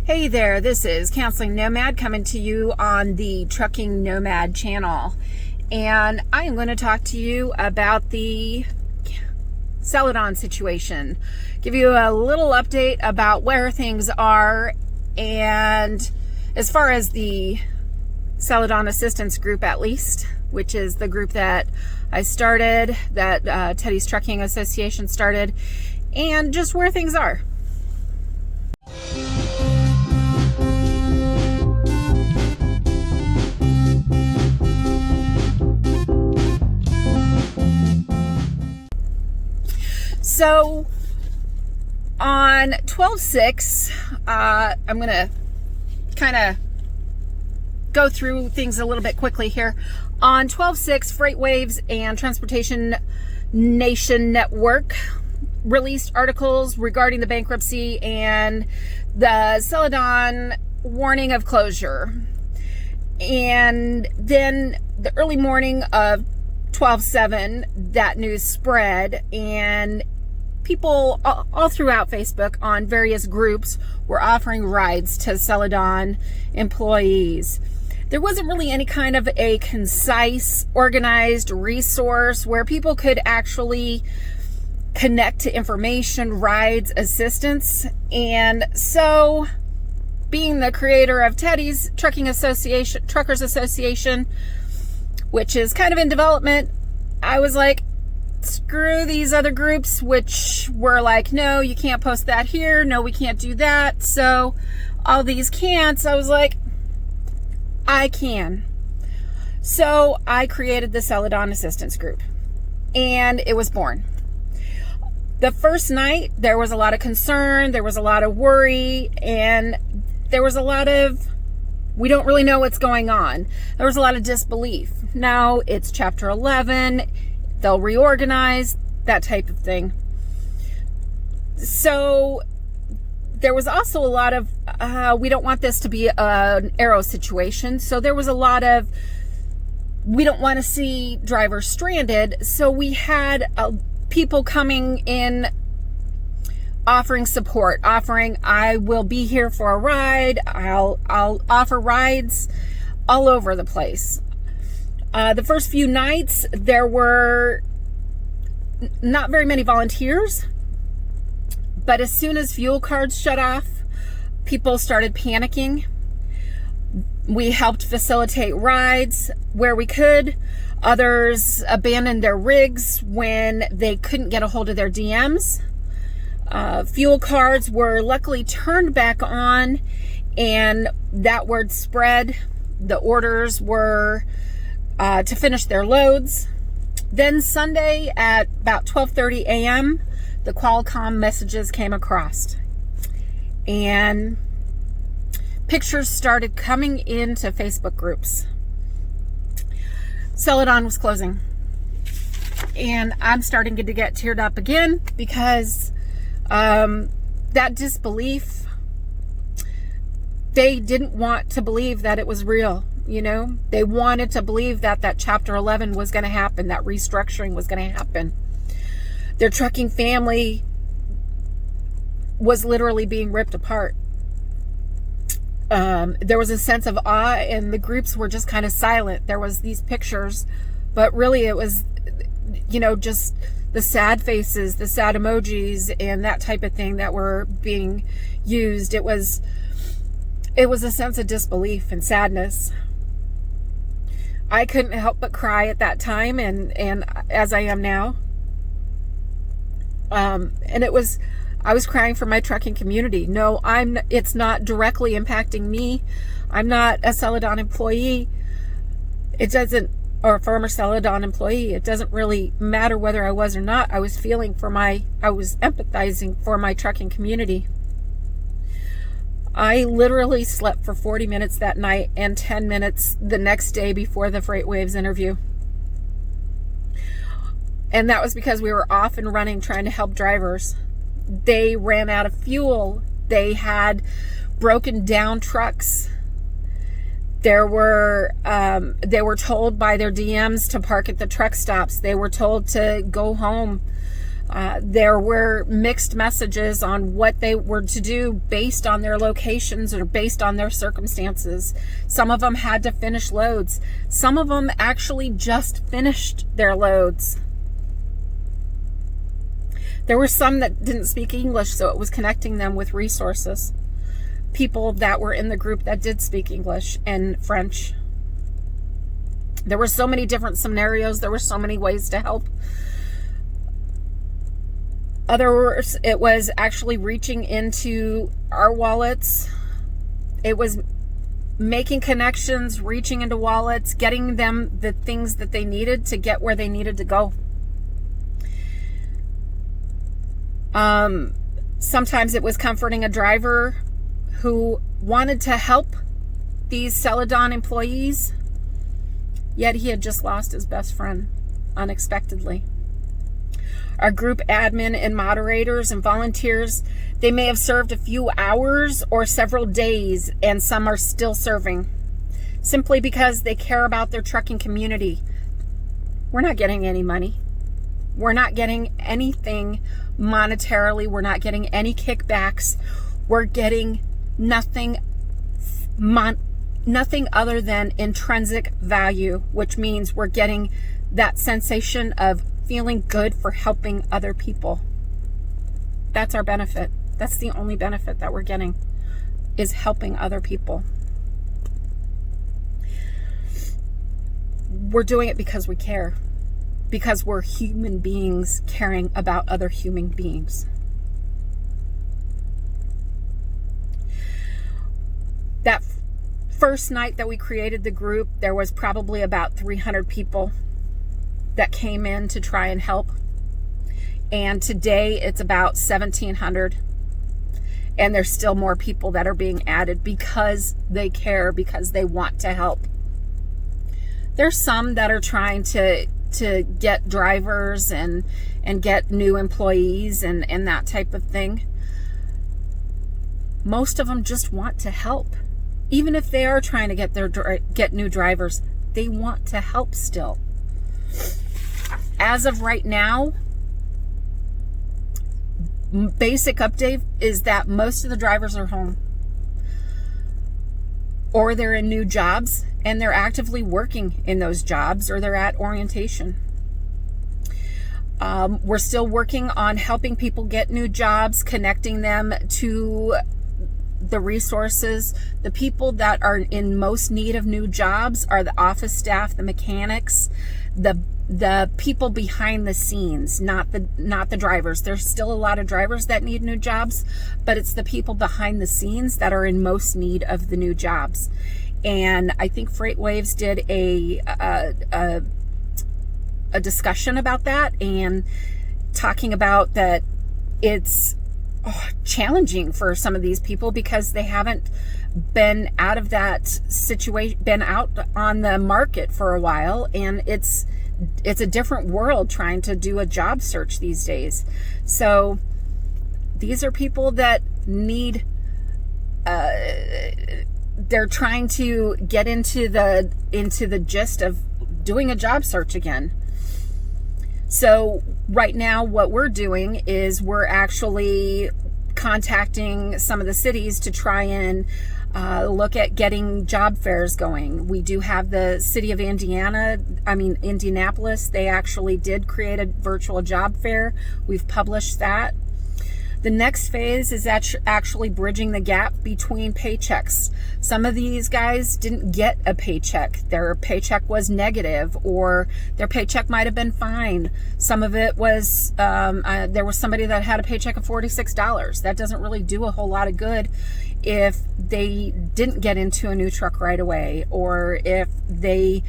Hey there, this is Counseling Nomad coming to you on the Trucking Nomad channel. And I am going to talk to you about the Celadon situation. Give you a little update about where things are, and as far as the Celadon Assistance Group at least, which is the group that I started, that Teddy's Trucking Association started, and just where things are. So on 12/6, I'm going to kind of go through things a little bit quickly here. On 12/6, FreightWaves and Transportation Nation Network released articles regarding the bankruptcy and the Celadon warning of closure. And then the early morning of 12/7, that news spread, and people all throughout Facebook on various groups were offering rides to Celadon employees. There wasn't really any kind of a concise, organized resource where people could actually connect to information, rides, assistance. And so, being the creator of Teddy's Truckers Association, which is kind of in development, I was like, screw these other groups, which were like, no, you can't post that here. No, we can't do that. So all these can'ts, I was like, I can. So I created the Celadon Assistance Group, and it was born. The first night, there was a lot of concern, there was a lot of worry, and there was a lot of, we don't really know what's going on. There was a lot of disbelief. Now it's Chapter 11, they'll reorganize, that type of thing. So there was also a lot of, we don't want this to be an arrow situation. So there was a lot of, we don't want to see drivers stranded. So we had people coming in offering support, offering, I will be here for a ride. I'll offer rides all over the place. The first few nights, there were not very many volunteers, but as soon as fuel cards shut off, people started panicking. We helped facilitate rides where we could. Others abandoned their rigs when they couldn't get a hold of their DMs. Fuel cards were luckily turned back on, and that word spread. The orders were to finish their loads. Then Sunday at about 12:30 a.m., the Qualcomm messages came across, and pictures started coming into Facebook groups. Celadon was closing, and I'm starting to get teared up again because that disbelief, they didn't want to believe that it was real. You know, they wanted to believe that Chapter 11 was going to happen, that restructuring was going to happen. Their trucking family was literally being ripped apart. There was a sense of awe, and the groups were just kind of silent. There was these pictures, but really it was, you know, just the sad faces, the sad emojis, and that type of thing that were being used. It was a sense of disbelief and sadness. I couldn't help but cry at that time, and as I am now. And I was crying for my trucking community. No, it's not directly impacting me. I'm not a Celadon employee. Or a former Celadon employee. It doesn't really matter whether I was or not. I was empathizing for my trucking community. I literally slept for 40 minutes that night and 10 minutes the next day before the FreightWaves interview. And that was because we were off and running trying to help drivers. They ran out of fuel. They had broken down trucks. They were told by their DMs to park at the truck stops. They were told to go home. There were mixed messages on what they were to do based on their locations or based on their circumstances. Some of them had to finish loads. Some of them actually just finished their loads. There were some that didn't speak English, so it was connecting them with resources. People that were in the group that did speak English and French. There were so many different scenarios. There were so many ways to help. Others, it was actually reaching into our wallets. It was making connections, reaching into wallets, getting them the things that they needed to get where they needed to go. Sometimes it was comforting a driver who wanted to help these Celadon employees, yet he had just lost his best friend unexpectedly. Our group admin and moderators and volunteers, they may have served a few hours or several days, and some are still serving simply because they care about their trucking community. We're not getting any money. We're not getting anything monetarily. We're not getting any kickbacks. We're getting nothing other than intrinsic value, which means we're getting that sensation of feeling good for helping other people. That's our benefit. That's the only benefit that we're getting, is helping other people. We're doing it because we care, because we're human beings caring about other human beings. That first night that we created the group, there was probably about 300 people that came in to try and help. And today it's about 1,700. And there's still more people that are being added because they care, because they want to help. There's some that are trying to get drivers and get new employees and that type of thing. Most of them just want to help. Even if they are trying to get new drivers, they want to help still. As of right now, basic update is that most of the drivers are home, or they're in new jobs and they're actively working in those jobs, or they're at orientation. We're still working on helping people get new jobs, connecting them to the resources. The people that are in most need of new jobs are the office staff, the mechanics, the people behind the scenes, not the drivers. There's still a lot of drivers that need new jobs, but it's the people behind the scenes that are in most need of the new jobs. And I think Freight Waves did a discussion about that, and talking about that it's challenging for some of these people because they haven't been out of that situation, been out on the market for a while, and it's a different world trying to do a job search these days. So these are people that need, they're trying to get into the gist of doing a job search again. So right now what we're doing is we're actually contacting some of the cities to try and look at getting job fairs going. We do have the city of Indianapolis. They actually did create a virtual job fair. We've published that. The next phase is actually bridging the gap between paychecks. Some of these guys didn't get a paycheck. Their paycheck was negative, or their paycheck might have been fine. Some of it was, there was somebody that had a paycheck of $46. That doesn't really do a whole lot of good if they didn't get into a new truck right away, or if they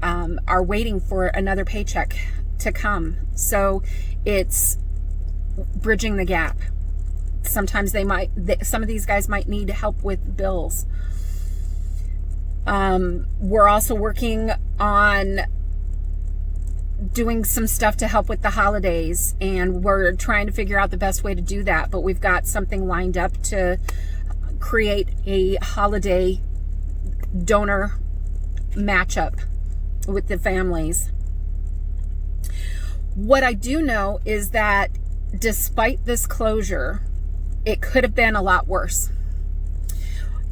are waiting for another paycheck to come. So it's bridging the gap. Sometimes some of these guys might need help with bills. We're also working on doing some stuff to help with the holidays, and we're trying to figure out the best way to do that, but we've got something lined up to create a holiday donor matchup with the families. What I do know is that despite this closure, it could have been a lot worse.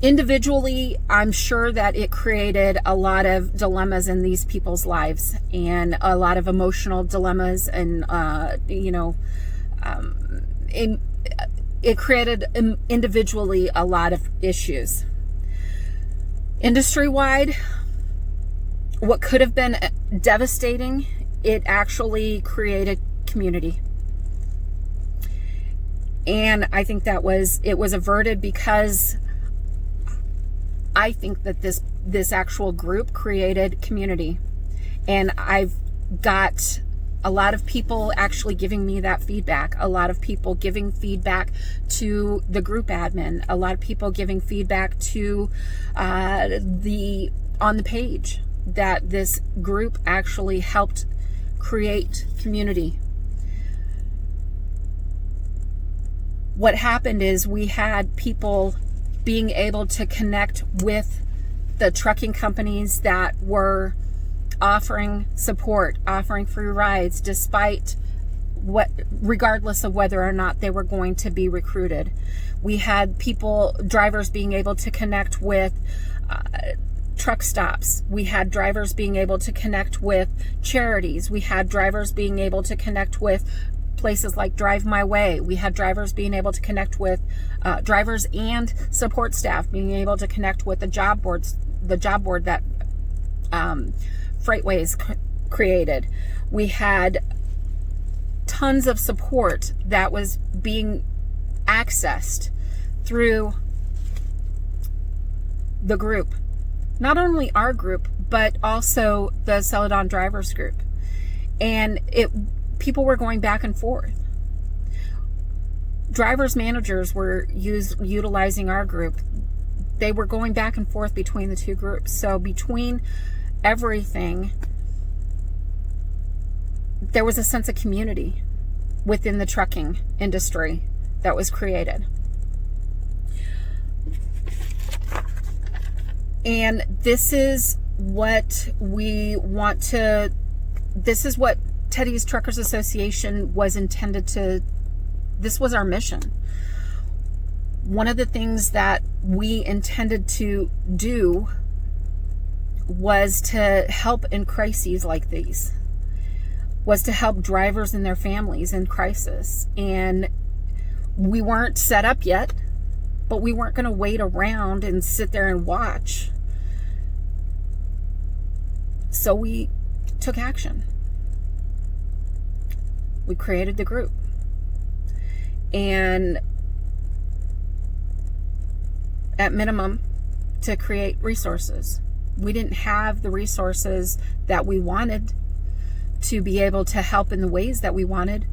Individually, I'm sure that it created a lot of dilemmas in these people's lives, and a lot of emotional dilemmas, and it created individually a lot of issues. Industry-wide, what could have been devastating, it actually created community. And I think it was averted because I think that this actual group created community. And I've got a lot of people actually giving me that feedback, a lot of people giving feedback to the group admin, a lot of people giving feedback to on the page, that this group actually helped create community. What happened is we had people being able to connect with the trucking companies that were offering support, offering free rides, regardless of whether or not they were going to be recruited. We had drivers being able to connect with truck stops. We had drivers being able to connect with charities. We had drivers being able to connect with places like Drive My Way. We had drivers being able to connect with drivers and support staff being able to connect with the job board that Freightways created. We had tons of support that was being accessed through the group. Not only our group, but also the Celadon Drivers Group. And people were going back and forth. Drivers managers were utilizing our group. They were going back and forth between the two groups. So between everything, there was a sense of community within the trucking industry that was created. And this is what Teddy's Truckers Association was intended to, this was our mission. One of the things that we intended to do was to help in crises like these, was to help drivers and their families in crisis. And we weren't set up yet, but we weren't going to wait around and sit there and watch. So we took action. We created the group. And at minimum, to create resources. We didn't have the resources that we wanted to be able to help in the ways that we wanted,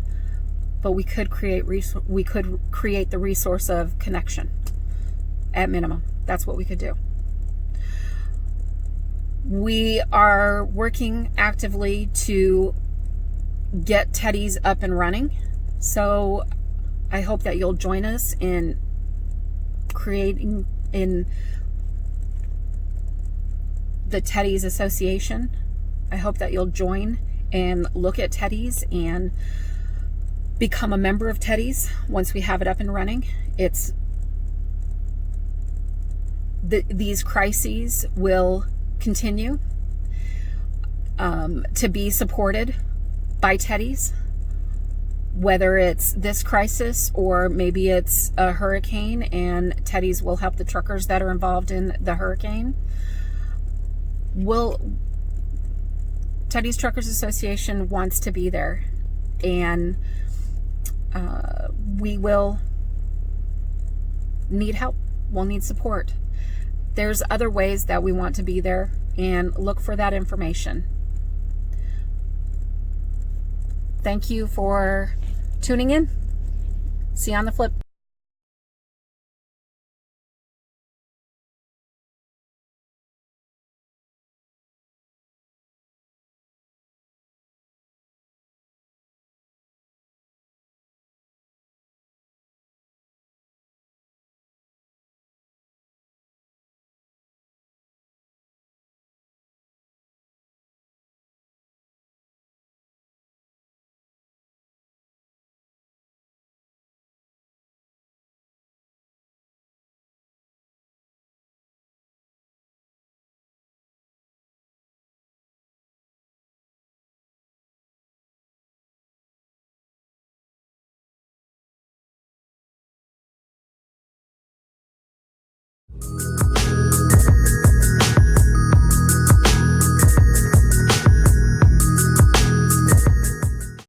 but we could create the resource of connection. At minimum, that's what we could do. We are working actively to get Teddy's up and running. So I hope that you'll join us in creating in the Teddy's Association. I hope that you'll join and look at Teddy's and become a member of Teddy's once we have it up and running. These crises will continue to be supported by Teddy's, whether it's this crisis or maybe it's a hurricane, and Teddy's will help the truckers that are involved in the hurricane. Teddy's Truckers Association wants to be there, and we will need help. We'll need support. There's other ways that we want to be there, and look for that information. Thank you for tuning in. See you on the flip.